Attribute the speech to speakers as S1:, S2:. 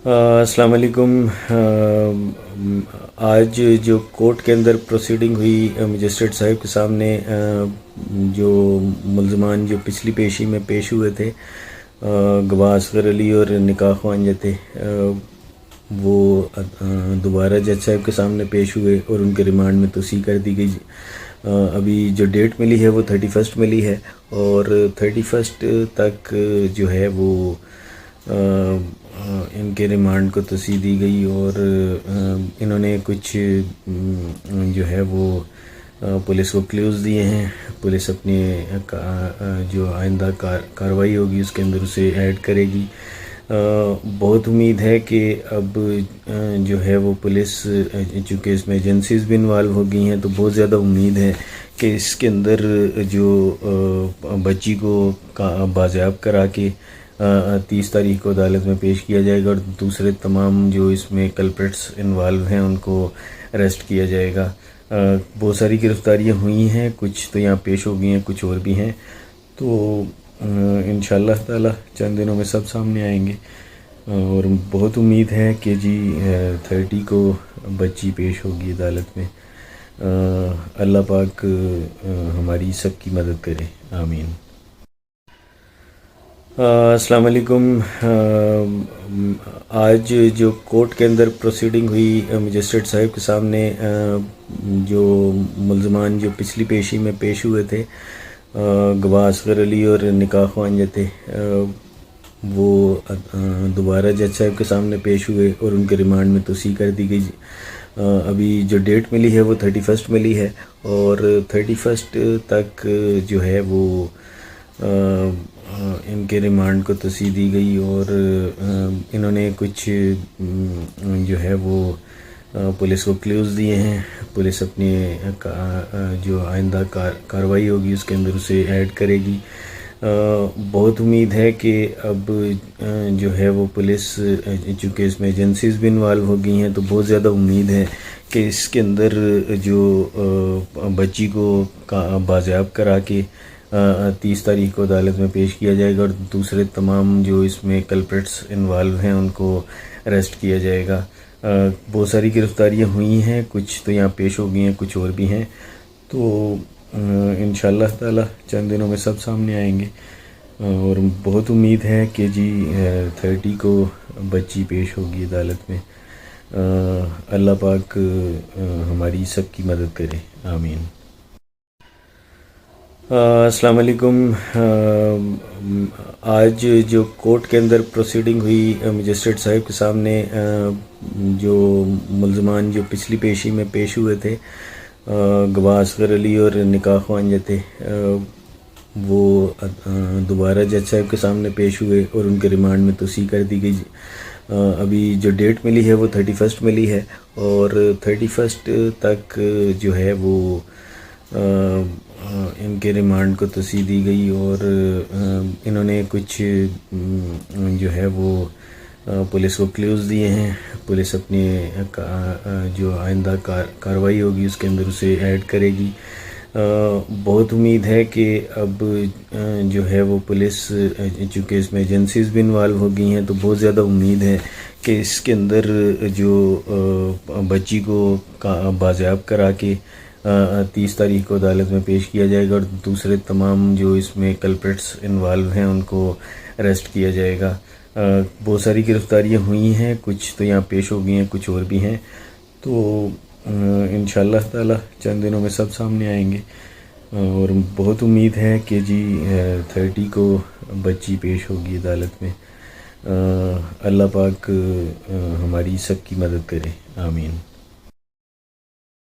S1: अस्सलाम वालेकुम। आज जो कोर्ट के अंदर प्रोसीडिंग हुई मजिस्ट्रेट साहब के सामने, जो मुल्ज़मान जो पिछली पेशी में पेश हुए थे, गवाह असगर अली और निकाह ख्वान जो थे, वो दोबारा जज साहब के सामने पेश हुए और उनके रिमांड में तोसी कर दी गई। अभी जो डेट मिली है वो 31 मिली है और 31 तक जो है वो इनके रिमांड को तोसी दी गई और इन्होंने कुछ जो है वो पुलिस को क्लूज़ दिए हैं। पुलिस अपनी जो आइंदा कार्रवाई होगी उसके अंदर उसे ऐड करेगी। बहुत उम्मीद है कि अब जो है वो पुलिस, चूँकि इसमें एजेंसीज़ भी इन्वॉल्व हो गई हैं, तो बहुत ज़्यादा उम्मीद है कि इसके अंदर जो बच्ची को बाज़ियाब करा के 30 तारीख को अदालत में पेश किया जाएगा और दूसरे तमाम जो इसमें कल्प्रिट्स इन्वॉल्व हैं उनको अरेस्ट किया जाएगा। बहुत सारी गिरफ्तारियां हुई हैं, कुछ तो यहाँ पेश हो गई हैं, कुछ और भी हैं, तो इंशाअल्लाह ताला चंद दिनों में सब सामने आएंगे और बहुत उम्मीद है कि जी 30 को बच्ची पेश होगी अदालत में। अल्लाह पाक हमारी सबकी मदद करे, आमीन। अस्सलाम वालेकुम। आज जो कोर्ट के अंदर प्रोसीडिंग हुई मजिस्ट्रेट साहब के सामने, जो मुल्ज़मान जो पिछली पेशी में पेश हुए थे, गवाह असगर अली और निकाह ख्वान जो थे, वो दोबारा जज साहब के सामने पेश हुए और उनके रिमांड में तोसी कर दी गई। अभी जो डेट मिली है वो 31 मिली है और 31 तक जो है वो इनके रिमांड को तोसी दी गई और इन्होंने कुछ जो है वो पुलिस को क्लूज़ दिए हैं। पुलिस अपनी जो आइंदा कार्रवाई होगी उसके अंदर उसे ऐड करेगी। बहुत उम्मीद है कि अब जो है वो पुलिस, चूँकि इसमें एजेंसीज़ भी इन्वॉल्व हो गई हैं, तो बहुत ज़्यादा उम्मीद है कि इसके अंदर जो बच्ची को बाज़ियाब करा के 30 तारीख को अदालत में पेश किया जाएगा और दूसरे तमाम जो इसमें कल्प्रिट्स इन्वॉल्व हैं उनको अरेस्ट किया जाएगा। बहुत सारी गिरफ्तारियां हुई हैं, कुछ तो यहाँ पेश हो गई हैं, कुछ और भी हैं, तो इंशाअल्लाह ताला चंद दिनों में सब सामने आएंगे और बहुत उम्मीद है कि जी 30 को बच्ची पेश होगी अदालत में। अल्लाह पाक हमारी सबकी मदद करे, आमीन। अस्सलाम वालेकुम। आज जो कोर्ट के अंदर प्रोसीडिंग हुई मजिस्ट्रेट साहब के सामने, जो मुल्ज़मान जो पिछली पेशी में पेश हुए थे, गवाह असगर अली और निकाह ख्वान जो थे, वो दोबारा जज साहब के सामने पेश हुए और उनके रिमांड में तोसी कर दी गई। अभी जो डेट मिली है वो 31 मिली है और 31 तक जो है वो इनके रिमांड को तोसी दी गई और इन्होंने कुछ जो है वो पुलिस को क्लूज़ दिए हैं। पुलिस अपनी जो आइंदा कार्रवाई होगी उसके अंदर उसे ऐड करेगी। बहुत उम्मीद है कि अब जो है वो पुलिस, चूँकि इसमें एजेंसीज़ भी इन्वॉल्व हो गई हैं, तो बहुत ज़्यादा उम्मीद है कि इसके अंदर जो बच्ची को बाज़ियाब करा के 30 तारीख को अदालत में पेश किया जाएगा और दूसरे तमाम जो इसमें कल्प्रिट्स इन्वॉल्व हैं उनको अरेस्ट किया जाएगा। बहुत सारी गिरफ्तारियां हुई हैं, कुछ तो यहाँ पेश हो गई हैं, कुछ और भी हैं, तो इंशाअल्लाह ताला चंद दिनों में सब सामने आएंगे और बहुत उम्मीद है कि जी 30 को बच्ची पेश होगी अदालत में। अल्लाह पाक हमारी सबकी मदद करे, आमीन।